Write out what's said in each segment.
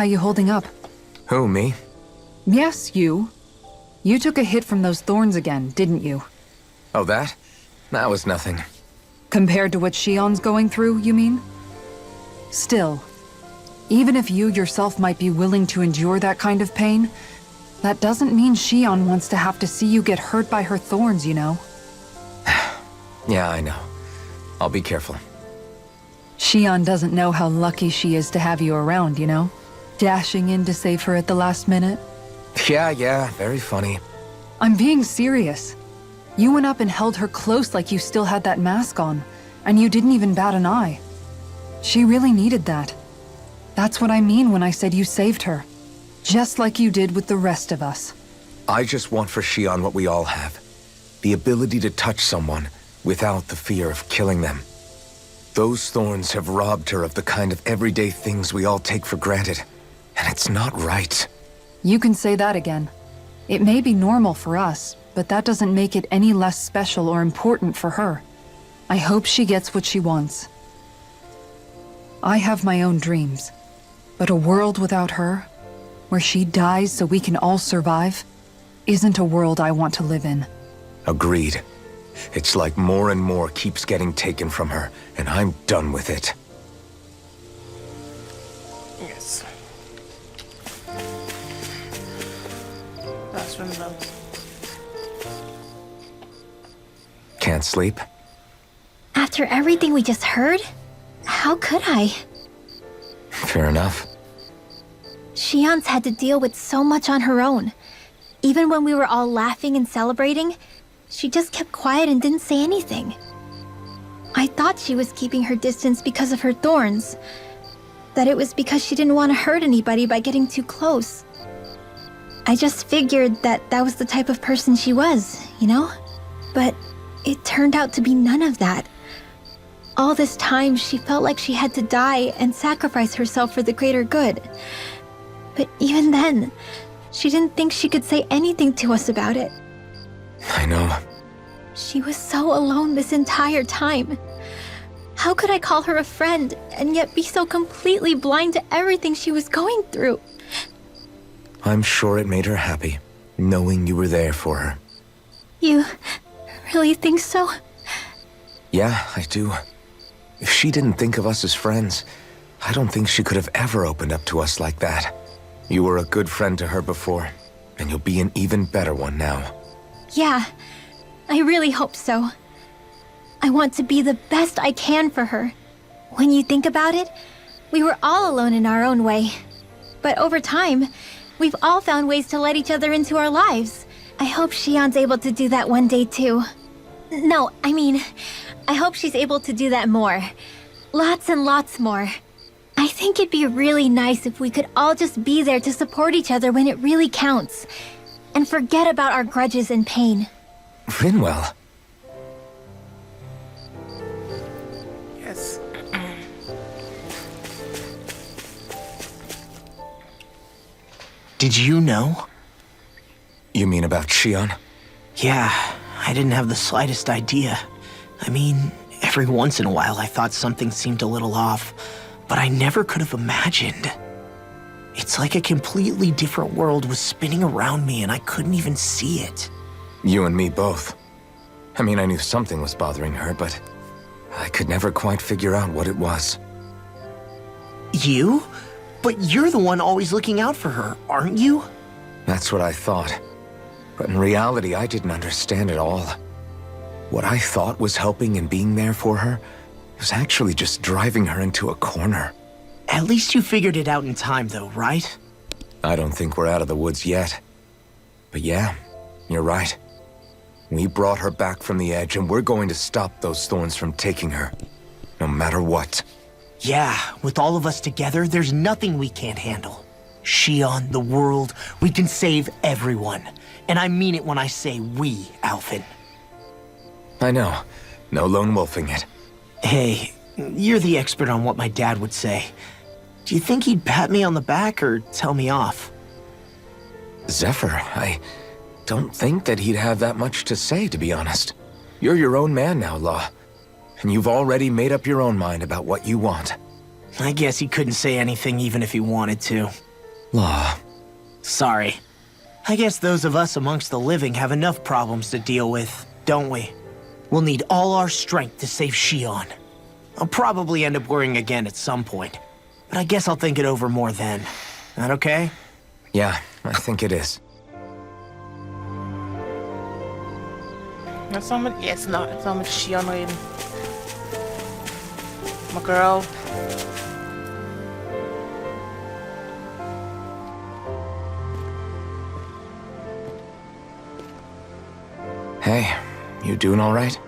how you holding up? Who, me? Yes, you. You took a hit from those thorns again, didn't you? Oh, that? That was nothing. Compared to what Shion's going through, you mean? Still, even if you yourself might be willing to endure that kind of pain, that doesn't mean Shion wants to have to see you get hurt by her thorns, you know? Yeah, I know. I'll be careful. Shion doesn't know how lucky she is to have you around, you know? Dashing in to save her at the last minute. Yeah, very funny. I'm being serious. You went up and held her close like you still had that mask on, and you didn't even bat an eye. She really needed that. That's what I mean when I said you saved her. Just like you did with the rest of us. I just want for Shion what we all have. The ability to touch someone without the fear of killing them. Those thorns have robbed her of the kind of everyday things we all take for granted. And it's not right. You can say that again. It may be normal for us, but that doesn't make it any less special or important for her. I hope she gets what she wants. I have my own dreams, but a world without her, where she dies so we can all survive, isn't a world I want to live in. Agreed. It's like more and more keeps getting taken from her, and I'm done with it. Yes. That's one. Can't sleep? After everything we just heard, how could I? Fair enough. Shion's had to deal with so much on her own. Even when we were all laughing and celebrating, she just kept quiet and didn't say anything. I thought she was keeping her distance because of her thorns. That it was because she didn't want to hurt anybody by getting too close. I just figured that that was the type of person she was, you know? But it turned out to be none of that. All this time, she felt like she had to die and sacrifice herself for the greater good. But even then, she didn't think she could say anything to us about it. I know. She was so alone this entire time. How could I call her a friend and yet be so completely blind to everything she was going through? I'm sure it made her happy, knowing you were there for her. You really think so? Yeah, I do. If she didn't think of us as friends, I don't think she could have ever opened up to us like that. You were a good friend to her before, and you'll be an even better one now. Yeah, I really hope so. I want to be the best I can for her. When you think about it, we were all alone in our own way. But over time, we've all found ways to let each other into our lives. I hope Shion's able to do that one day too. No, I mean, I hope she's able to do that more. Lots and lots more. I think it'd be really nice if we could all just be there to support each other when it really counts. And forget about our grudges and pain. Rinwell. Yes. Did you know? You mean about Shion? Yeah, I didn't have the slightest idea. I mean, every once in a while I thought something seemed a little off, but I never could have imagined. It's like a completely different world was spinning around me and I couldn't even see it. You and me both. I mean, I knew something was bothering her, but I could never quite figure out what it was. You? But you're the one always looking out for her, aren't you? That's what I thought. But in reality, I didn't understand it all. What I thought was helping and being there for her was actually just driving her into a corner. At least you figured it out in time, though, right? I don't think we're out of the woods yet. But yeah, you're right. We brought her back from the edge, and we're going to stop those thorns from taking her. No matter what. Yeah, with all of us together, there's nothing we can't handle. Shion, the world, we can save everyone. And I mean it when I say we, Alphen. I know. No lone wolfing it. Hey, you're the expert on what my dad would say. Do you think he'd pat me on the back or tell me off? Zephyr, I don't think that he'd have that much to say, to be honest. You're your own man now, Law. And you've already made up your own mind about what you want. I guess he couldn't say anything even if he wanted to. Law. Sorry. I guess those of us amongst the living have enough problems to deal with, don't we? We'll need all our strength to save Shion. I'll probably end up worrying again at some point, but I guess I'll think it over more then. That okay? Yeah, I think it is. Let's not mit, jetzt noch mit Shion reden. My girl. Hey, you doing all right?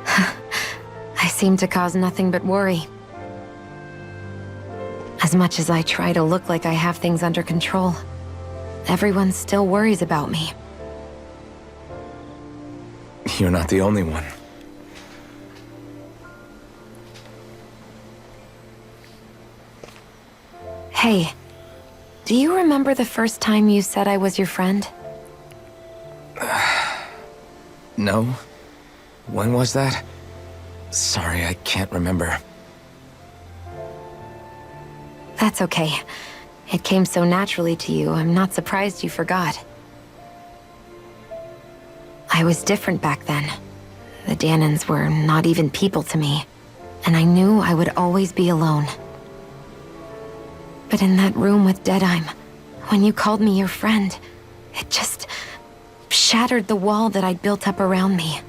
I seem to cause nothing but worry. As much as I try to look like I have things under control, everyone still worries about me. You're not the only one. Hey, do you remember the first time you said I was your friend? No? When was that? Sorry, I can't remember. That's okay. It came so naturally to you, I'm not surprised you forgot. I was different back then. The Danans were not even people to me, and I knew I would always be alone. But in that room with Deadime, when you called me your friend, it just shattered the wall that I'd built up around me.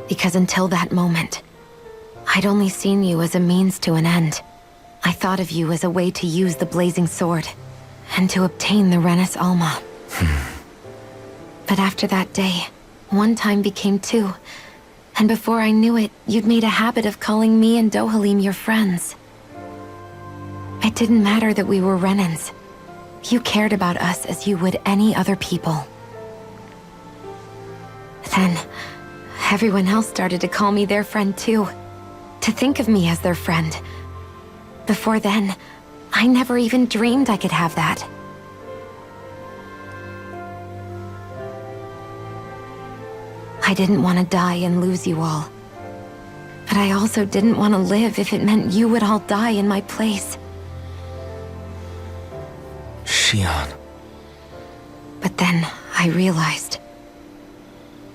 Because until that moment, I'd only seen you as a means to an end. I thought of you as a way to use the blazing sword, and to obtain the Renis Alma. But after that day, one time became two, and before I knew it, you'd made a habit of calling me and Dohalim your friends. It didn't matter that we were Renans. You cared about us as you would any other people. Then, everyone else started to call me their friend too, to think of me as their friend. Before then, I never even dreamed I could have that. I didn't want to die and lose you all. But I also didn't want to live if it meant you would all die in my place. Shion. But then I realized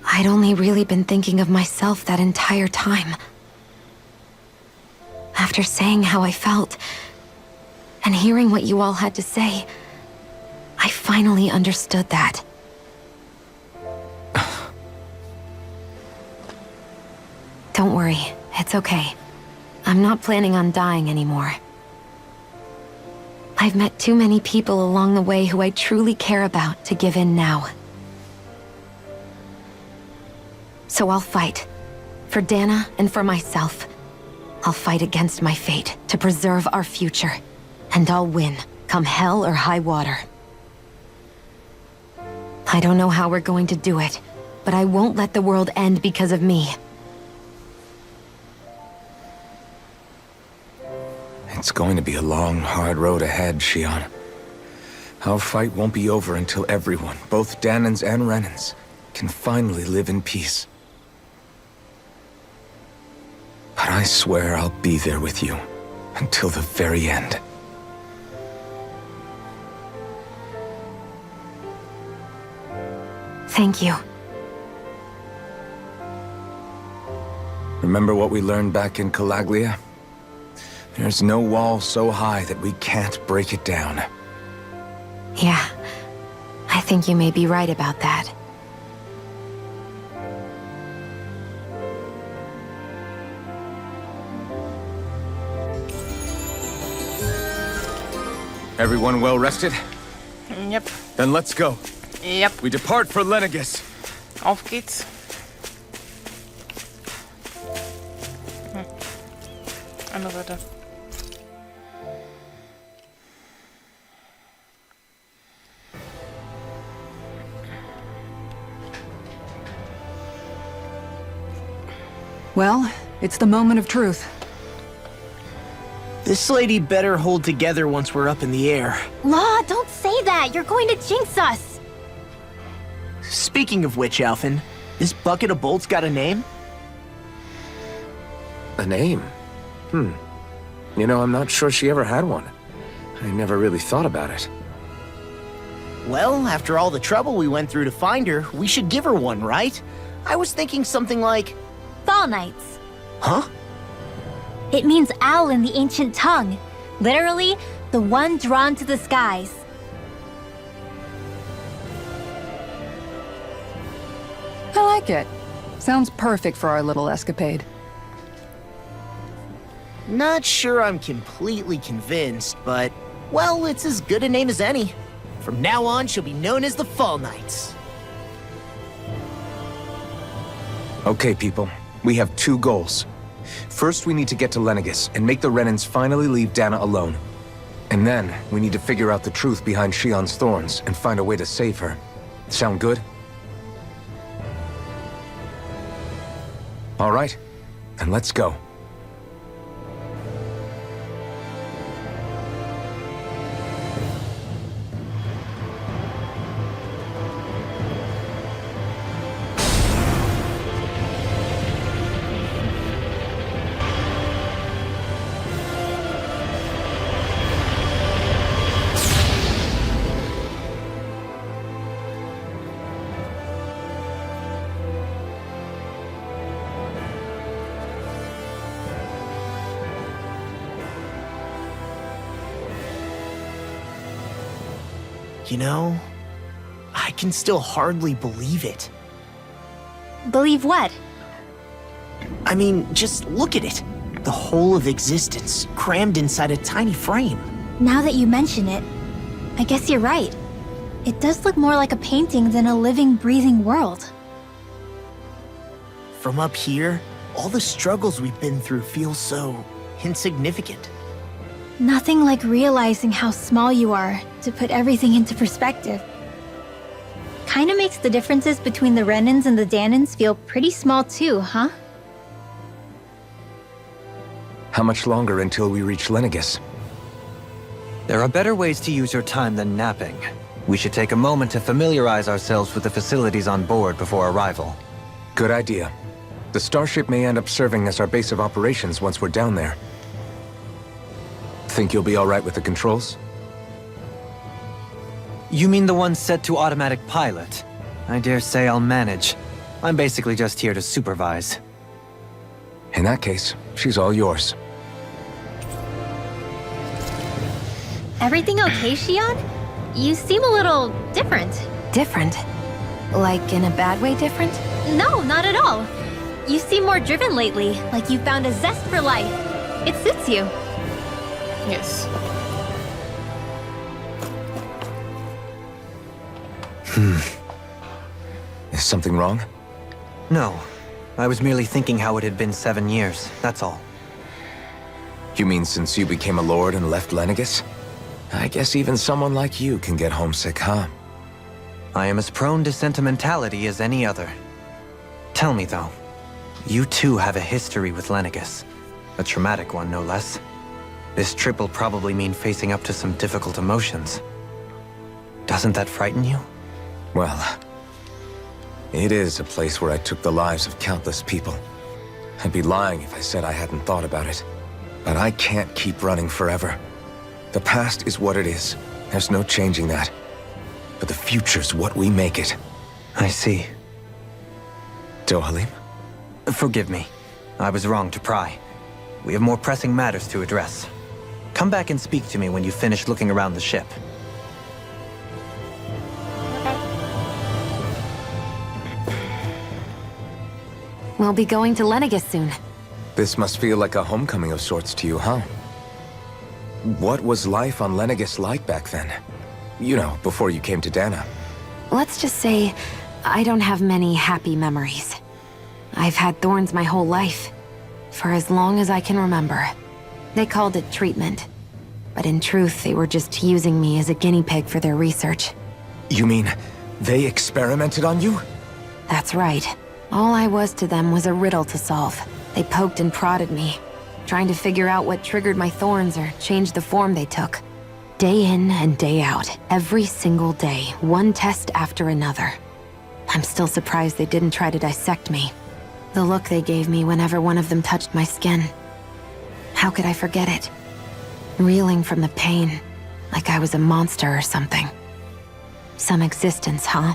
I'd only really been thinking of myself that entire time. After saying how I felt, and hearing what you all had to say, I finally understood that. Don't worry, it's okay. I'm not planning on dying anymore. I've met too many people along the way who I truly care about to give in now. So I'll fight. For Dana and for myself. I'll fight against my fate to preserve our future. And I'll win, come hell or high water. I don't know how we're going to do it, but I won't let the world end because of me. It's going to be a long, hard road ahead, Shion. Our fight won't be over until everyone, both Danans and Renans, can finally live in peace. But I swear I'll be there with you, until the very end. Thank you. Remember what we learned back in Calaglia? There's no wall so high that we can't break it down. Yeah, I think you may be right about that. Everyone well rested? Yep. Then let's go. Yep. We depart for Lenegis. Auf geht's. Andere Seite. Well, it's the moment of truth. This lady better hold together once we're up in the air. Law, don't say that. You're going to jinx us. Speaking of which, Alphen, this bucket of bolts got a name? A name? You know, I'm not sure she ever had one. I never really thought about it. Well, after all the trouble we went through to find her, we should give her one, right? I was thinking something like... Fall Nights. Huh? It means owl in the ancient tongue. Literally, the one drawn to the skies. I like it. Sounds perfect for our little escapade. Not sure I'm completely convinced, but... Well, it's as good a name as any. From now on, she'll be known as the Fall Knights. Okay, people. We have 2 goals. First, we need to get to Lenegis and make the Renans finally leave Dana alone. And then, we need to figure out the truth behind Shion's thorns and find a way to save her. Sound good? All right, then let's go. You know, I can still hardly believe it. Believe what? I mean, just look at it. The whole of existence, crammed inside a tiny frame. Now that you mention it, I guess you're right. It does look more like a painting than a living, breathing world. From up here, all the struggles we've been through feel so insignificant. Nothing like realizing how small you are to put everything into perspective. Kinda makes the differences between the Renans and the Danans feel pretty small too, huh? How much longer until we reach Lenegis? There are better ways to use your time than napping. We should take a moment to familiarize ourselves with the facilities on board before arrival. Good idea. The starship may end up serving as our base of operations once we're down there. Think you'll be all right with the controls? You mean the one set to automatic pilot? I dare say I'll manage. I'm basically just here to supervise. In that case, she's all yours. Everything okay, Shion? You seem a little different. Different? Like in a bad way different? No, not at all. You seem more driven lately, like you found a zest for life. It suits you. Yes. Is something wrong? No. I was merely thinking how it had been 7 years, that's all. You mean since you became a lord and left Lenegis? I guess even someone like you can get homesick, huh? I am as prone to sentimentality as any other. Tell me though, you too have a history with Lenegis. A traumatic one, no less. This trip will probably mean facing up to some difficult emotions. Doesn't that frighten you? Well, it is a place where I took the lives of countless people. I'd be lying if I said I hadn't thought about it. But I can't keep running forever. The past is what it is. There's no changing that. But the future's what we make it. I see. Dohalim? Forgive me. I was wrong to pry. We have more pressing matters to address. Come back and speak to me when you finish looking around the ship. We'll be going to Lenegis soon. This must feel like a homecoming of sorts to you, huh? What was life on Lenegis like back then? You know, before you came to Dana. Let's just say, I don't have many happy memories. I've had thorns my whole life. For as long as I can remember. They called it treatment. But in truth, they were just using me as a guinea pig for their research. You mean, they experimented on you? That's right. All I was to them was a riddle to solve. They poked and prodded me, trying to figure out what triggered my thorns or changed the form they took. Day in and day out, every single day, one test after another. I'm still surprised they didn't try to dissect me. The look they gave me whenever one of them touched my skin. How could I forget it? reeling from the pain, like I was a monster or something. Some existence, huh?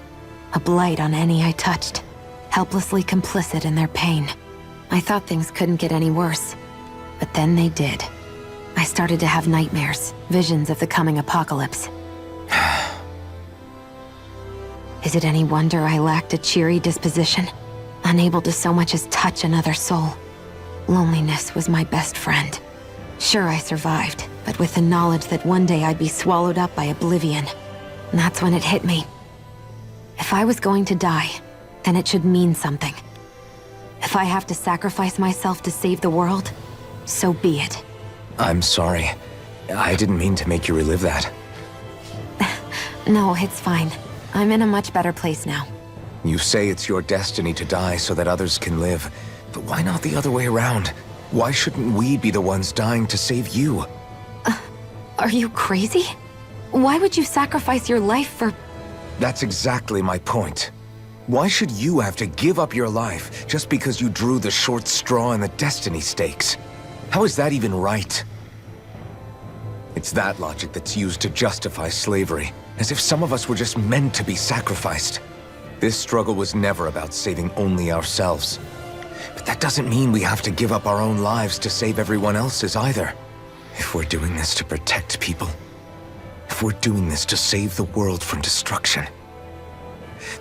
A blight on any I touched, helplessly complicit in their pain. I thought things couldn't get any worse, but then they did. I started to have nightmares, visions of the coming apocalypse. Is it any wonder I lacked a cheery disposition? Unable to so much as touch another soul. Loneliness was my best friend. Sure, I survived, but with the knowledge that one day I'd be swallowed up by oblivion. And that's when it hit me. If I was going to die, then it should mean something. If I have to sacrifice myself to save the world, so be it. I'm sorry. I didn't mean to make you relive that. No, it's fine. I'm in a much better place now. You say it's your destiny to die so that others can live. But why not the other way around? Why shouldn't we be the ones dying to save you? Are you crazy? Why would you sacrifice your life for... That's exactly my point. Why should you have to give up your life just because you drew the short straw in the destiny stakes? How is that even right? It's that logic that's used to justify slavery, as if some of us were just meant to be sacrificed. This struggle was never about saving only ourselves. But that doesn't mean we have to give up our own lives to save everyone else's either. If we're doing this to protect people, if we're doing this to save the world from destruction,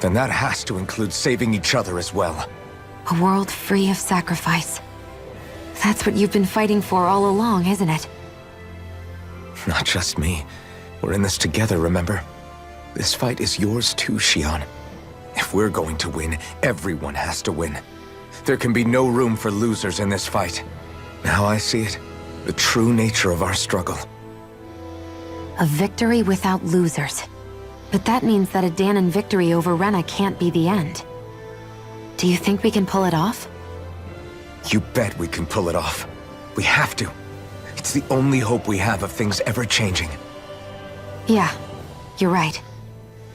then that has to include saving each other as well. A world free of sacrifice. That's what you've been fighting for all along, isn't it? Not just me. We're in this together, remember? This fight is yours too, Xion. If we're going to win, everyone has to win. There can be no room for losers in this fight. Now I see it, the true nature of our struggle. A victory without losers. But that means that a Danon victory over Rena can't be the end. Do you think we can pull it off? You bet we can pull it off. We have to. It's the only hope we have of things ever changing. Yeah, you're right.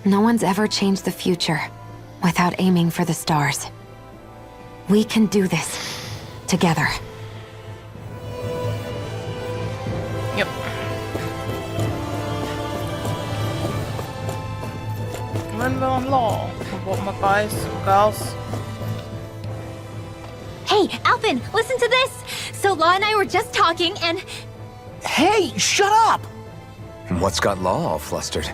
No one's ever changed the future without aiming for the stars. We can do this. Together. Yep. Remember on law of what my guys and girls. Hey, Alvin, listen to this! So Law and I were just talking and... Hey, shut up! And what's got Law all flustered?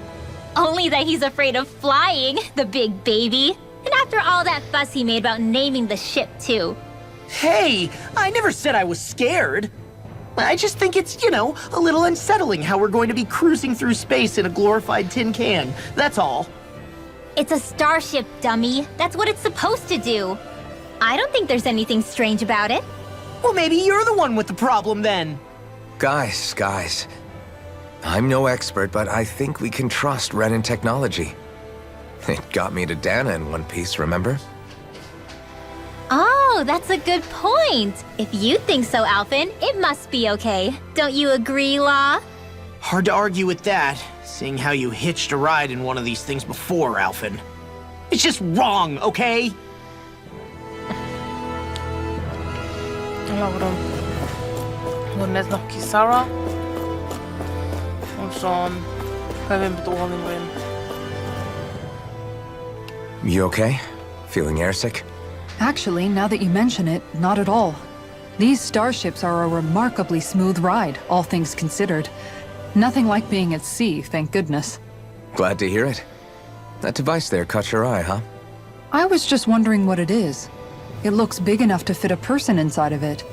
Only that he's afraid of flying, the big baby. And after all that fuss he made about naming the ship, too. Hey, I never said I was scared. I just think it's, a little unsettling how we're going to be cruising through space in a glorified tin can. That's all. It's a starship, dummy. That's what it's supposed to do. I don't think there's anything strange about it. Well, maybe you're the one with the problem then. Guys. I'm no expert, but I think we can trust Renan technology. It got me to Dana in one piece, remember? Oh, that's a good point. If you think so, Alvin, it must be okay. Don't you agree, Law? Hard to argue with that, seeing how you hitched a ride in one of these things before, Alvin. It's just wrong, okay? Laura. Hon är Sarah. Och så pewien bedrohling win. You okay? Feeling airsick? Actually, now that you mention it, not at all. These starships are a remarkably smooth ride, all things considered. Nothing like being at sea, thank goodness. Glad to hear it. That device there caught your eye, huh? I was just wondering what it is. It looks big enough to fit a person inside of it.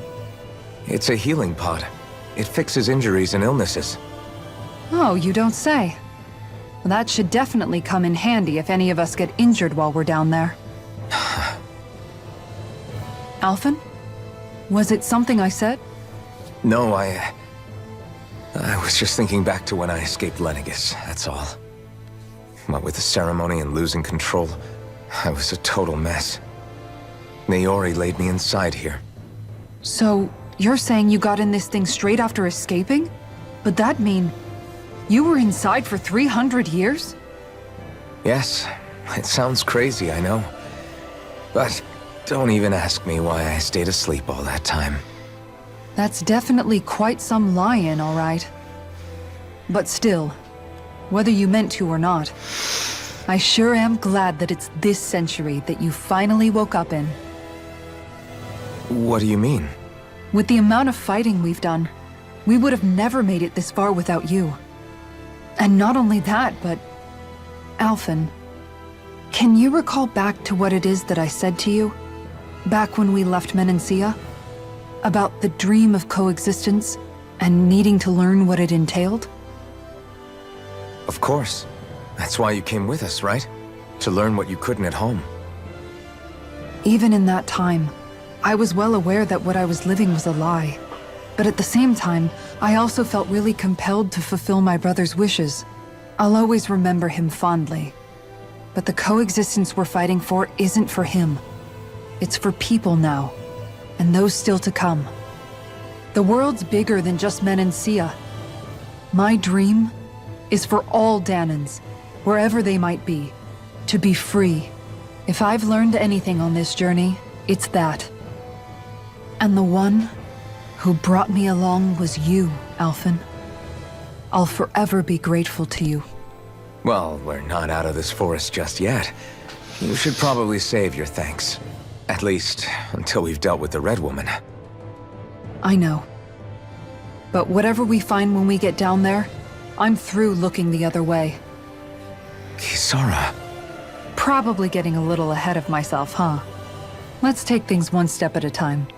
It's a healing pod. It fixes injuries and illnesses. Oh, you don't say. Well, that should definitely come in handy if any of us get injured while we're down there. Alphen? Was it something I said? No, I was just thinking back to when I escaped Lenegis, that's all. What with the ceremony and losing control, I was a total mess. Naori laid me inside here. So, you're saying you got in this thing straight after escaping? But that mean... you were inside for 300 years? Yes, it sounds crazy, I know. But don't even ask me why I stayed asleep all that time. That's definitely quite some lie-in, all right. But still, whether you meant to or not, I sure am glad that it's this century that you finally woke up in. What do you mean? With the amount of fighting we've done, we would have never made it this far without you. And not only that, but... Alphen, can you recall back to what it is that I said to you? Back when we left Menancia? About the dream of coexistence and needing to learn what it entailed? Of course. That's why you came with us, right? To learn what you couldn't at home. Even in that time, I was well aware that what I was living was a lie. But at the same time, I also felt really compelled to fulfill my brother's wishes. I'll always remember him fondly. But the coexistence we're fighting for isn't for him. It's for people now, and those still to come. The world's bigger than just Menancia. My dream is for all Danans, wherever they might be, to be free. If I've learned anything on this journey, it's that. And the one who brought me along was you, Alphen. I'll forever be grateful to you. Well, we're not out of this forest just yet. You should probably save your thanks. At least, until we've dealt with the Red Woman. I know. But whatever we find when we get down there, I'm through looking the other way. Kisara. Probably getting a little ahead of myself, huh? Let's take things one step at a time.